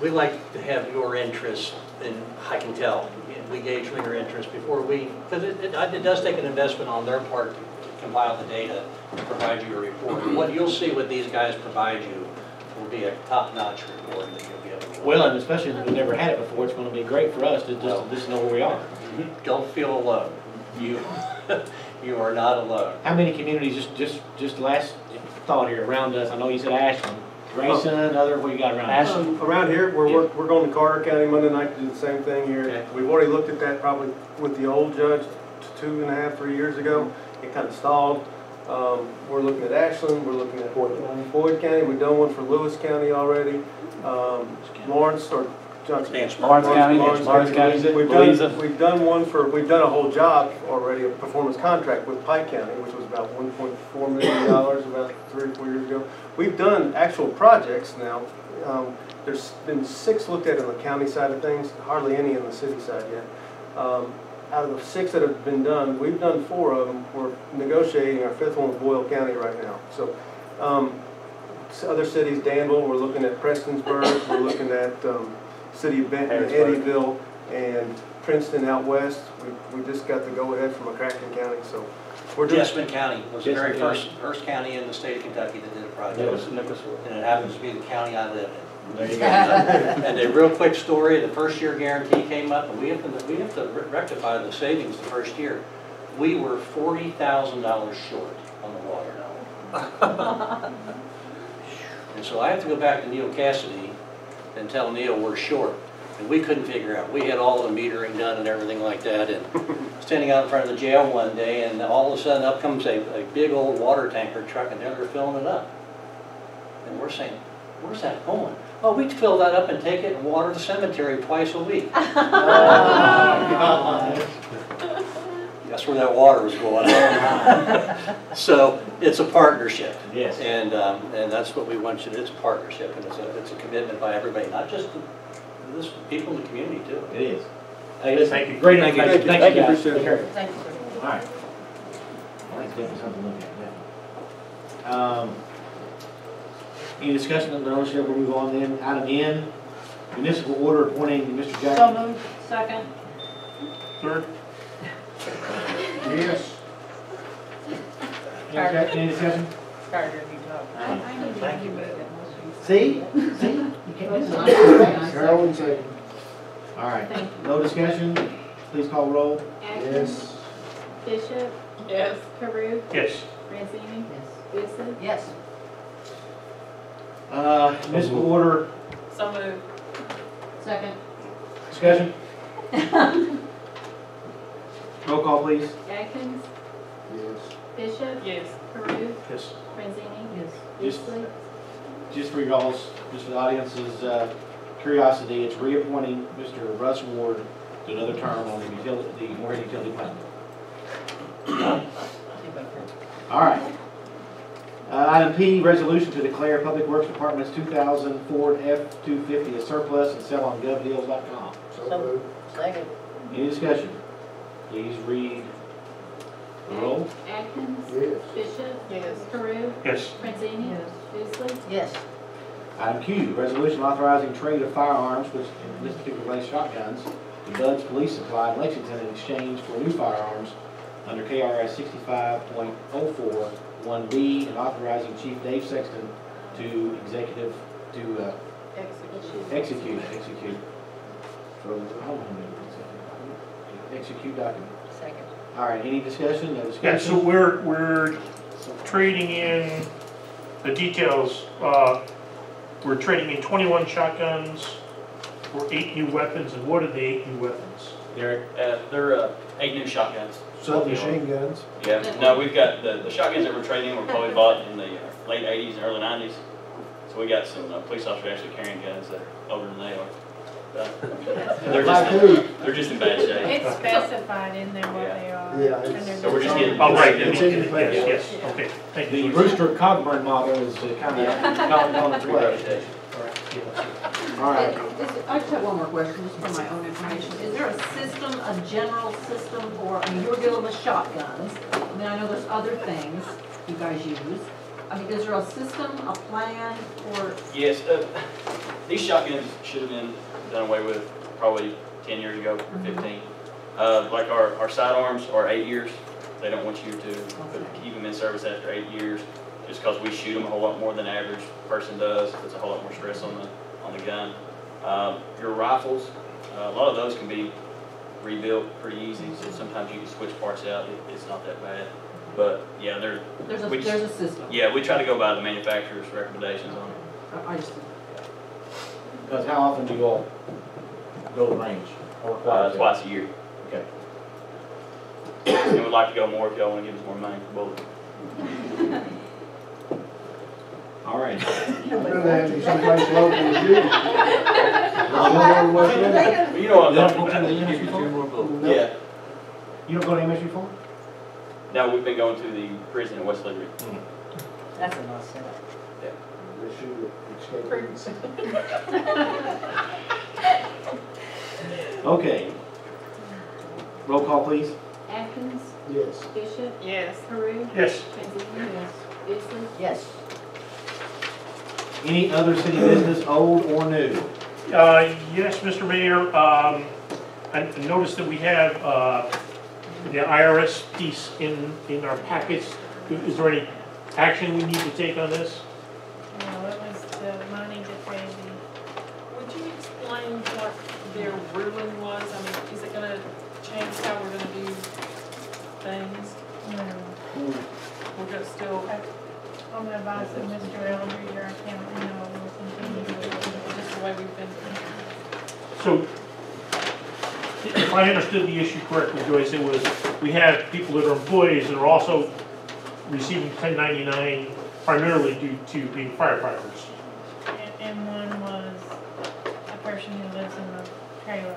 we like to have your interest, and I can tell, we gauge your interest before we, because it does take an investment on their part to compile the data and provide you a report. And what you'll see what these guys provide you will be a top-notch report that you'll be able to. Well, and especially if we've never had it before, it's going to be great for us to just know where we are. Don't feel alone. You, you are not alone. How many communities, just last thought here around us, I know you said Ashland, Grayson, other, what you got around us? Around here, we're going to Carter County Monday night to do the same thing here. Okay. We've already looked at that probably with the old judge 2.5, 3 years ago. It kind of stalled. We're looking at Ashland, we're looking at Boyd County. We've done one for Lewis County already. Lawrence or Johnson. Lawrence County. We've done one for, we've done a whole job already, a performance contract with Pike County, which was about $1.4 million about 3 or 4 years ago. We've done actual projects now. There's been 6 looked at on the county side of things, hardly any on the city side yet. Out of the 6 that have been done, we've done 4 of them. We're negotiating our 5th one with Boyle County right now. So other cities, Danville, we're looking at Prestonsburg, we're looking at City of Benton, Eddyville, and Princeton out west. We just got the go-ahead from McCracken County, so we're doing. Jessamine County was the very first county in the state of Kentucky that did a project. And it happens to be the county I live in. There you go. And a real quick story, the first year guarantee came up, and we have to rectify the savings the first year. We were $40,000 short on the water. And so I have to go back to Neil Cassidy and tell Neil we're short. And we couldn't figure out. We had all the metering done and everything like that. And standing out in front of the jail one day, and all of a sudden up comes a big old water tanker truck, and they're filling it up. And we're saying, where's that going? Oh, we fill that up and take it and water the cemetery twice a week. That's where that water was going. So it's a partnership. Yes. And that's what we want you to. It's a partnership, and it's a commitment by everybody, not just the people in the community too. It is. Hey, listen, Thank you. great Thank you. information. Thank you. Guys. Appreciate it. Take care. Thank you. All right. Well, that's definitely something to look at. Any discussion on the ownership? We'll move on then. Item N, municipal order appointing Mr. Jackson. So moved. Second. Third. Yes. Any discussion? Carter, you talk. Thank you. See? You can't miss it. Carolyn, second. All right. No discussion? Please call roll. Atkins. Bishop. Yes. Carew. Yes. Razzini. Yes. Gibson. Yes. Municipal order So moved. Second. discussion? Roll call, please. Atkins. Yes. Bishop. Yes. Carew. Yes. Razzini. Yes. Just- Beasley. Just for y'all's, just for the audience's curiosity, it's reappointing Mr. Russ Ward to another term on the Morehead Utility Plant. All right. Item P, resolution to declare Public Works Department's 2000 Ford F-250 as surplus and sell on govdeals.com. So moved. Second. Any discussion? Please read the roll. Atkins. Yes. Bishop. Yes. Carew. Yes. Razzini. Yes. Beasley. Yes. Item Q, resolution authorizing trade of firearms, which in this particular case shotguns, to Bud's Police Supply in Lexington in exchange for new firearms under KRS 65.041B, and authorizing Chief Dave Sexton to execute document. Second. All right, any discussion? No Yeah, discussion? so we're trading in the details. We're trading in 21 shotguns for 8 new weapons. And what are the 8 new weapons? They're 8 new shotguns. Submachine guns. Yeah, no, we've got the shotguns that we're trading were probably bought in the late 80s and early 90s. So we got some police officers actually carrying guns that are older than they are. They're just in bad shape. It's specified in there what they are. Yeah, And they're So we're just getting. Oh, right. It's in the plan. Yes, okay. Thank The you. Rooster Cogburn model is kind of gone its way. All right. I just have one more question, just for my own information. Is there a system, a general system for, I mean, you're dealing with shotguns. I mean, I know there's other things you guys use. I mean, is there a system, a plan for? Yes, These shotguns should have been done away with probably 10 years ago, or 15. Like our sidearms are 8 years. They don't want you to keep them in service after 8 years, just because we shoot them a whole lot more than the average person does. It's a whole lot more stress on the gun. Your rifles, a lot of those can be rebuilt pretty easy, so sometimes you can switch parts out. It's not that bad. But yeah, There's we just- a system. yeah, we try to go by the manufacturer's recommendations on it. I just, Because how often do you all go to range? Or require that? Twice a year. Okay. And we'd like to go more if y'all want to give us more money for bullets. All right. Rather have you someplace local to do. You know what I'm You talking don't go to about. the EMS before? Yeah. You don't go to EMS before? No, we've been going to the prison in West Liberty. that's a nice setup. Okay. Roll call, please. Atkins, Yes. Bishop, Yes. Peru, Yes. Kansas, Yes. Isley. Yes. Any other city business, old or new? Yes, Mr. Mayor, I noticed that we have the IRS piece in our packets. Is there any action we need to take on this? No, it was the money that they, Would you explain what their ruling was? I mean, is it gonna change how we're gonna do things? We're gonna still, on the advice of Mr. Eldridge, our accountant, will continue with just the way we've been. So, if I understood the issue correctly, Joyce, it was, we have people that are employees that are also receiving 1099 primarily due to being firefighters. and one was a person who lives in a trailer.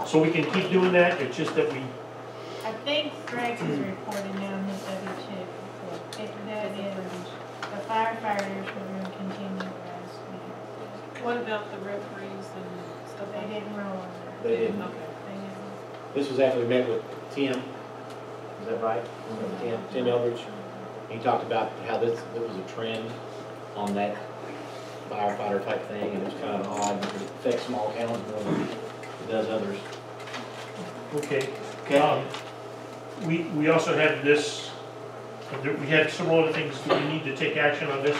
So we can keep doing that, it's just that we, I think Greg's is reported now in his W-2. That is, the firefighters were going to continue as we have. What about the referees and stuff They like that? didn't roll on that. They didn't. Okay. They didn't. This was after we met with Tim. Is that right? Tim Eldridge. He talked about how there was a trend on that firefighter type thing, and it was kind of odd. It affects small towns more than it does others. okay. Okay. We also have this, we had several other things, do we need to take action on this?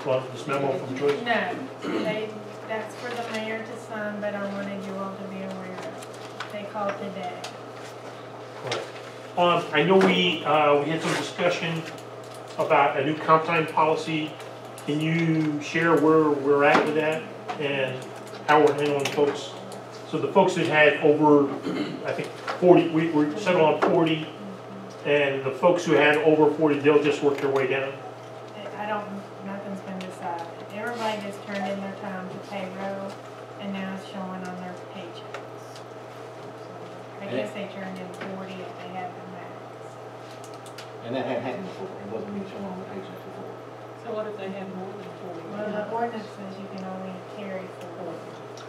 Well, this memo from Joyce? No, that's for the mayor to sign, but I wanted you all to be aware of it. They called today. I know we had some discussion about a new comp time policy. Can you share where we're at with that and how we're handling folks? So the folks that had over, I think 40, we settled on 40, and the folks who had over 40, they'll just work their way down. Nothing's been decided. Everybody just turned in their time to payroll, and now it's showing on their paychecks. So I guess they turned in 40 if they had the max. And that hadn't happened before. It wasn't being shown on the paycheck before. So what if they have more than 40? Well, the ordinance says you can only carry 40.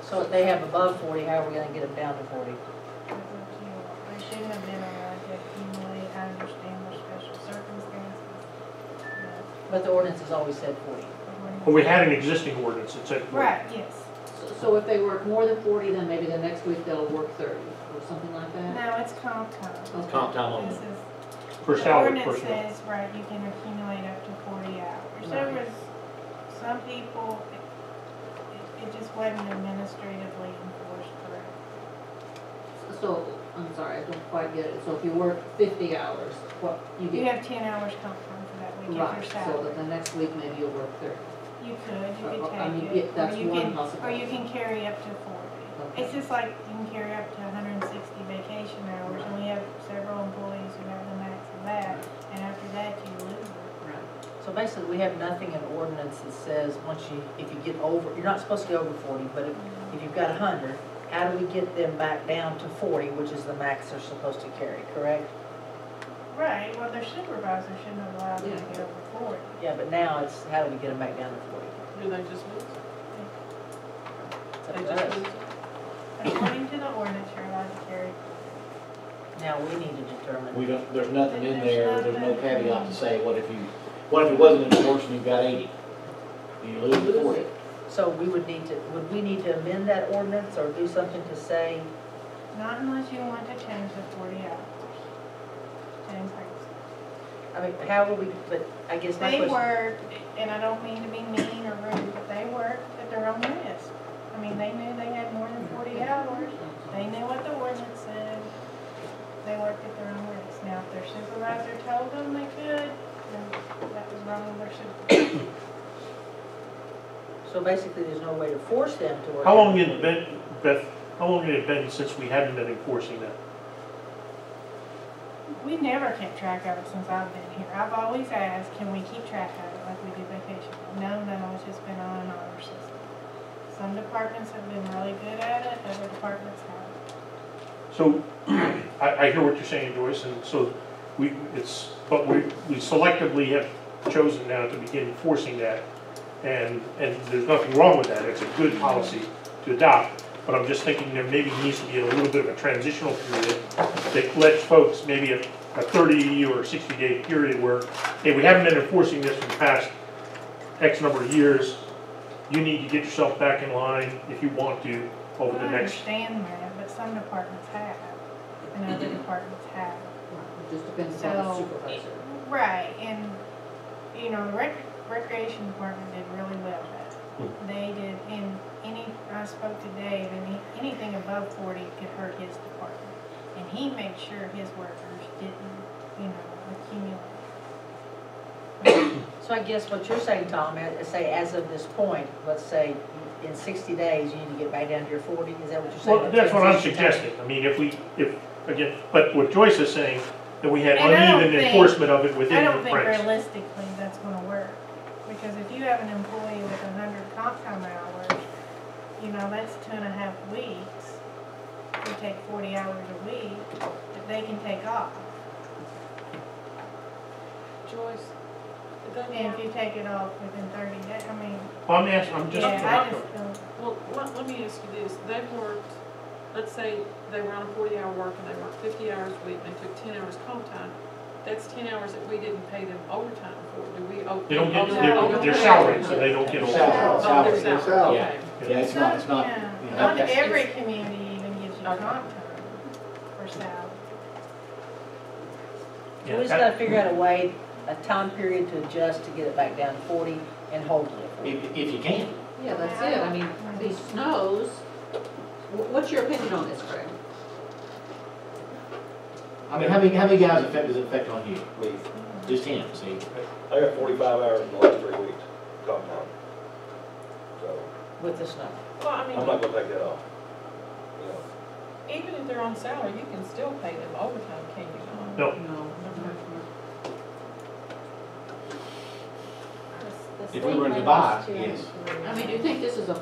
So if they have above 40, how are we gonna get them down to 40? They should have been allowed to accumulate. I understand their special circumstances. But the ordinance has always said 40. Well, we had an existing ordinance that said 40. Right, yes. So if they work more than 40, then maybe the next week they'll work 30 or something like that? No, it's comp time. Okay. Comp time only. This is, For the salary ordinance personnel. says, right, you can accumulate up to 40 hours. There Right. was some people, it just wasn't administratively enforced correctly. So, I'm sorry, I don't quite get it. So if you work 50 hours, what, you You get? have 10 hours comp time for that week if Right, you're so salary. that the next week maybe you'll work 30. You could I mean, take it. that's or you one can- Or possibility. you can carry up to 40. Okay. It's just like you can carry up to 160 vacation hours, and we have several employees who have the max of that, and after that you lose it. Right. So basically, we have nothing in ordinance that says once if you get over, you're not supposed to get over 40, but if you've got 100, how do we get them back down to 40, which is the max they're supposed to carry, correct? Right, well, their supervisor shouldn't have allowed them to Yeah. get over 40. Yeah, but now it's how do we get them back down to 40? Do they just lose? It's up They to just us. lose? According to the ordinance, you're allowed to carry. Now we need to determine. We don't, there's nothing in There's there, there's no nothing. caveat to say, what if it wasn't enforced and you've got 80? You lose the 40. So we would need to amend that ordinance or do something to say, Not unless you want to change the 40 hours. Change things. I mean, how will we, but I guess my They question. worked, and I don't mean to be mean or rude, but they worked at their own risk. I mean, they knew they had more than 40 hours. They knew what the ordinance said. They worked at their own risk. Now, if their supervisor told them they could, then that was wrong with their supervisor. So basically, there's no way to force them to work. How long had it been, Beth, how long had it been since we hadn't been enforcing that? We never kept track of it since I've been here. I've always asked, can we keep track of it like we do vacation? No, it's just been on an honor system. Some departments have been really good at it, other departments haven't. So, I hear what you're saying, Joyce, and so we selectively have chosen now to begin enforcing that. And there's nothing wrong with that, it's a good policy to adopt. But I'm just thinking there maybe needs to be a little bit of a transitional period that lets folks, maybe a 30 or 60-day period where, hey, we haven't been enforcing this for the past X number of years. You need to get yourself back in line if you want to over the I next. understand that, but some departments have, and other departments haven't. It just depends on the So- supervisor. Right, and, you know, the recreation department did really well at it. They did, I spoke to Dave, and anything above 40 could hurt his department. And he made sure his workers didn't, accumulate. So I guess what you're saying, Tom, is say as of this point, let's say in 60 days, you need to get back down to your 40, is that what you're saying? Well, that's what I'm Transition time? suggesting. I mean, again, but what Joyce is saying, that we had And I don't uneven think- enforcement of it I within don't the think ranks. realistically that's gonna work. Because if you have an employee with 100 comp time hours, you know, that's 2.5 weeks. You take 40 hours a week that they can take off. Joyce, it doesn't And work. if you take it off within 30 days, I mean, Well, I'm just. yeah, I just don't. Well, let me ask you this, they've worked, let's say they were on a 40-hour work and they worked 50 hours a week and they took 10 hours comp time. That's 10 hours that we didn't pay them overtime for. Do we? They don't get, No. they're salaried, so they don't get overtime. Oh, they're Salary. salary, Yeah. okay. Yeah, it's not, Yeah. you know, Not Okay. every community even gives you comp Okay. time for salary. So we just gotta figure out a way, a time period to adjust to get it back down to 40 and hold it. if you can. Yeah, that's it, I mean, these snows, what's your opinion on this, Greg? I mean, how many guys does it affect on you? Just him, see? I got 45 hours in the last 3 weeks, comp time. So, With the snow. Well, I I'm mean, not gonna take that off. You know, even if they're on salary, you can still pay them overtime, can you not? No, No. If we were to buy, yes. I mean, do you think this is a,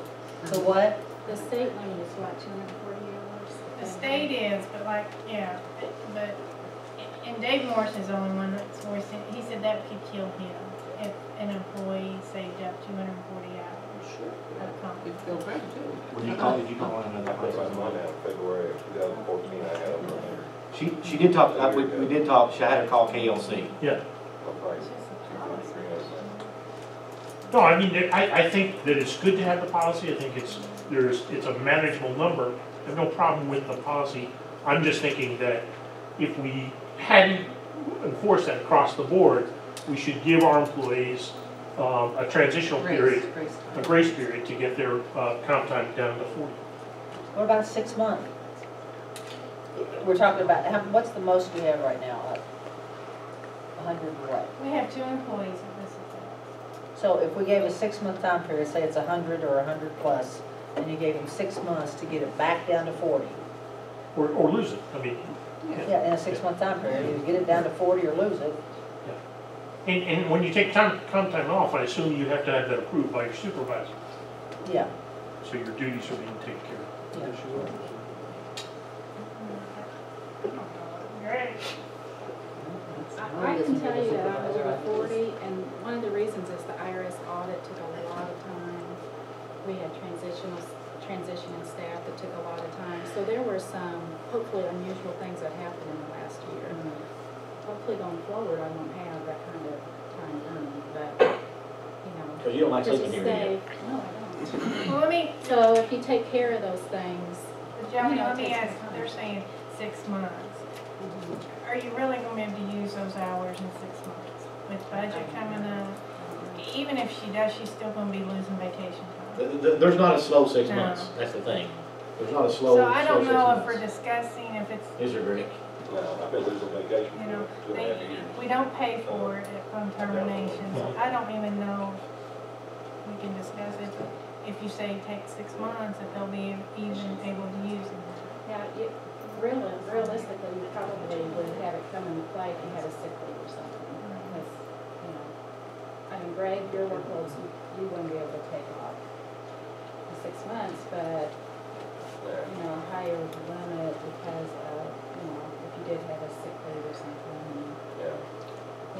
So what? The state limit is what, 240 hours? The state is, but like, yeah, but, and Dave Morris is the only one that's voicing, he said that could kill him if an employee saved up 240 hours of comp. you feel great too? Did you call on another I place? put mine out in February of 2014, I had them on there. She did talk, we did talk, she had her call KLC. yeah. I'm like, 243 hours. No, I mean, I think that it's good to have the policy. I think it's a manageable number. I have no problem with the policy. I'm just thinking that if we hadn't enforced that across the board, we should give our employees a transitional period, a grace period to get their comp time down to 40. What about 6 months? We're talking about, what's the most we have right now? Like 100 what? We have 2 employees that this is So if we gave a 6-month time period, say it's 100 or 100 plus, and you gave them 6 months to get it back down to 40. Or lose it. I mean, Yeah, in a 6-month time period, either get it down to 40 or lose it. and when you take comp time off, I assume you have to have that approved by your supervisor. Yeah, So your duties are being taken care of. yeah. great. I can tell you that I'm over 40, and one of the reasons is the IRS audit took a lot of time. We had transition and staff that took a lot of time. So there were some, hopefully, unusual things that happened in the last year. Hopefully going forward, I won't have that kind of time earned, but, you know. So But you don't like Does sleeping it here, do you? stay? No, I don't. Well, let me, So if you take care of those things, Joey, You know, let me it takes ask, some time. they're saying 6 months. Are you really going to be able to use those hours in 6 months? With budget coming up, even if she does, she's still going to be losing vacation time. There's not a slow 6 No. months, that's the thing. There's not a slow, So I don't slow 6 know if months. we're discussing if it's, Is there, Greg? No, I've been losing vacation you know, for 2.5 years. we don't pay for it upon termination. So I don't even know if we can discuss it. But if you say take 6 months, if they'll be even able to use it. yeah, realistically, you probably would have it come into play if you had a sick leave or something. Because, you know, I mean, Greg, your workloads, you wouldn't be able to take off in 6 months, but, Yeah. you know, higher limit because of, you know, if you did have a sick leave or something. Yeah.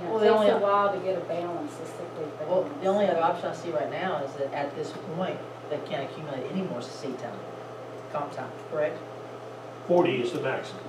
You Well, know, the it only- takes a while to get a balance, a sick leave balance. Well, the only other option I see right now is that at this point, they can't accumulate any more seat time, comp time, correct? 40 is the maximum.